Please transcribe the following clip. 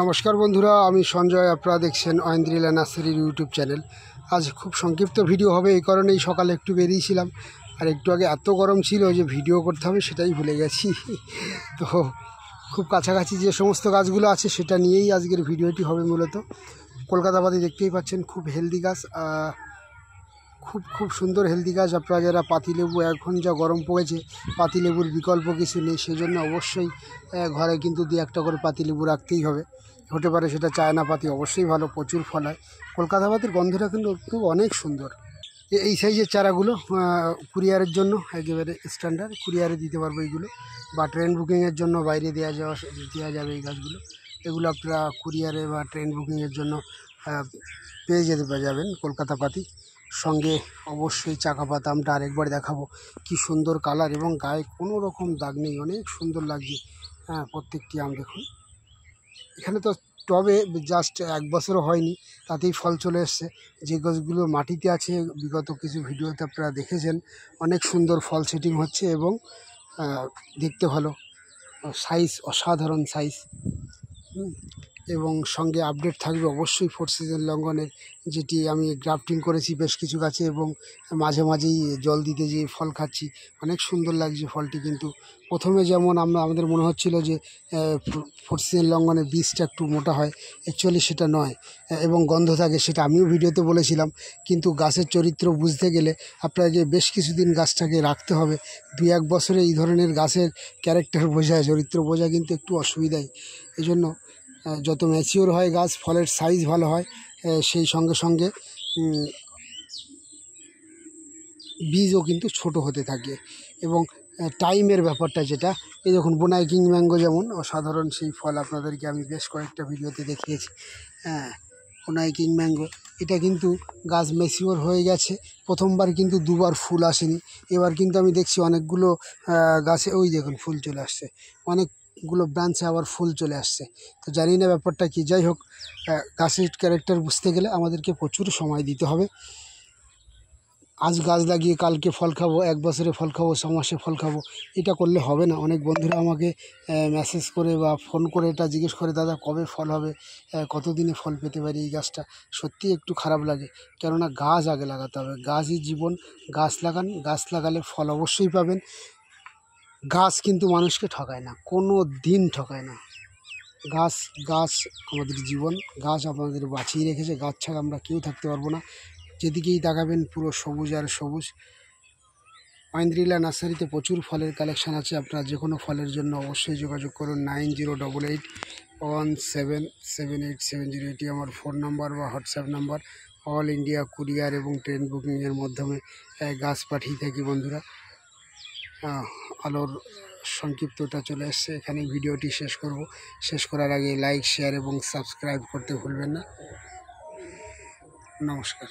নমস্কার বন্ধুরা, আমি সঞ্জয়। আপনারা দেখছেন ঐন্দ্রিলা নার্সারির ইউটিউব চ্যানেল। আজ খুব সংক্ষিপ্ত ভিডিও হবে, এই কারণেই সকালে একটু বেরিয়েছিলাম, আর একটু আগে এত গরম ছিল যে ভিডিও করতে হবে সেটাই ভুলে গেছি। তো খুব কাছাকাছি যে সমস্ত গাছগুলো আছে সেটা নিয়েই আজকের ভিডিওটি হবে। মূলত কলকাতাবাদী দেখতেই পাচ্ছেন, খুব হেলদি গাছ, খুব সুন্দর হেলদি গাছ। আপনারা যারা পাতিলেবু, এখন যা গরম পড়েছে, পাতিলেবুর বিকল্প কিছু নেই, সেজন্য অবশ্যই ঘরে কিন্তু দু একটা করে পাতিলেবু রাখতেই হবে। হতে পারে সেটা চায়না পাতি, অবশ্যই ভালো, প্রচুর ফল হয়। কলকাতাবাদের গন্ধটা কিন্তু অনেক সুন্দর। এই সাইজের চারাগুলো কুরিয়ারের জন্য একেবারে স্ট্যান্ডার্ড, কুরিয়ারে দিতে পারবো এইগুলো, বা ট্রেন বুকিংয়ের জন্য বাইরে দেওয়া যাবে এই গাছগুলো। এগুলো আপনারা কুরিয়ারে বা ট্রেন বুকিংয়ের জন্য পেয়ে যাবেন কলকাতা পাতি। সঙ্গে অবশ্যই চাকা পাতা আমটা আরেকবার দেখাবো, কি সুন্দর কালার এবং গায়ে কোনো রকম দাগ নেই, অনেক সুন্দর লাগছে। প্রত্যেকটি আম দেখুন। এখানে তো টবে জাস্ট 1 বছরও হয়নি, তাতেই ফল চলে এসছে। যে গাছগুলো মাটিতে আছে, বিগত কিছু ভিডিওতে আপনারা দেখেছেন, অনেক সুন্দর ফল সেটিং হচ্ছে এবং দেখতে ভালো, সাইজ অসাধারণ সাইজ। এবং সঙ্গে আপডেট থাকবে অবশ্যই 4 সিজন লঙ্ঘনের, যেটি আমি গ্রাফটিং করেছি বেশ কিছু গাছে, এবং মাঝে মাঝেই জল দিতে যেয়ে ফল খাচ্ছি। অনেক সুন্দর লাগছে ফলটি। কিন্তু প্রথমে যেমন আমাদের মনে হচ্ছিল যে 4 সিজন লঙ্ঘনের বীজটা একটু মোটা হয়, অ্যাকচুয়ালি সেটা নয়, এবং গন্ধ থাকে, সেটা আমিও ভিডিওতে বলেছিলাম। কিন্তু গাছের চরিত্র বুঝতে গেলে আপনাকে বেশ কিছুদিন গাছটাকে রাখতে হবে। 2-1 বছরে এই ধরনের গাছের ক্যারেক্টার বোঝা, চরিত্র বোঝা কিন্তু একটু অসুবিধাই। এই জন্য যত ম্যাচিওর হয় গাছ, ফলের সাইজ ভালো হয়, সেই সঙ্গে সঙ্গে বীজও কিন্তু ছোট হতে থাকে। এবং টাইমের ব্যাপারটা যেটা, এই দেখুন বোনাই কিং ম্যাঙ্গো যেমন অসাধারণ সেই ফল, আপনাদেরকে আমি বেশ কয়েকটা ভিডিওতে দেখিয়েছি। বোনাই কিং ম্যাঙ্গো, এটা কিন্তু গাছ ম্যাচিওর হয়ে গেছে। প্রথমবার কিন্তু 2বার ফুল আসেনি, এবার কিন্তু আমি দেখছি অনেকগুলো গাছে, ওই দেখুন ফুল চলে আসছে, অনেকগুলো ব্রাঞ্চে আবার ফুল চলে আসছে। তো জানি না ব্যাপারটা কি। যাই হোক, গাছের ক্যারেক্টার বুঝতে গেলে আমাদেরকে প্রচুর সময় দিতে হবে। আজ গাছ লাগিয়ে কালকে ফল খাবো, 1 বছরে ফল খাবো, 6 মাসে ফল খাবো, এটা করলে হবে না। অনেক বন্ধুরা আমাকে মেসেজ করে বা ফোন করে এটা জিজ্ঞেস করে, দাদা কবে ফল হবে, কতদিনে ফল পেতে পারি এই গাছটা। সত্যি একটু খারাপ লাগে, কেননা গাছ আগে লাগাতে হবে, গাছই জীবন। গাছ লাগান, গাছ লাগালে ফল অবশ্যই পাবেন। গাছ কিন্তু মানুষকে ঠকায় না, কোনো দিন ঠকায় না। গাছ গাছ আমাদের জীবন, গাছ আমাদের বাঁচিয়ে রেখেছে। গাছ ছাড়া আমরা কেউ থাকতে পারবো না। যেদিকেই তাকাবেন পুরো সবুজ আর সবুজ। ঐন্দ্রিলা নার্সারিতে প্রচুর ফলের কালেকশান আছে। আপনারা যে কোনো ফলের জন্য অবশ্যই যোগাযোগ করুন। 9088177787, এটি আমার ফোন নাম্বার বা WhatsApp number. All India courier এবং ট্রেন বুকিংয়ের মাধ্যমে গাছ পাঠিয়ে থাকি বন্ধুরা। আলোর সংক্ষিপ্ততা চলে এসছে, এখানে ভিডিওটি শেষ করব। শেষ করার আগে লাইক, শেয়ার এবং সাবস্ক্রাইব করতে ভুলবেন না। নমস্কার।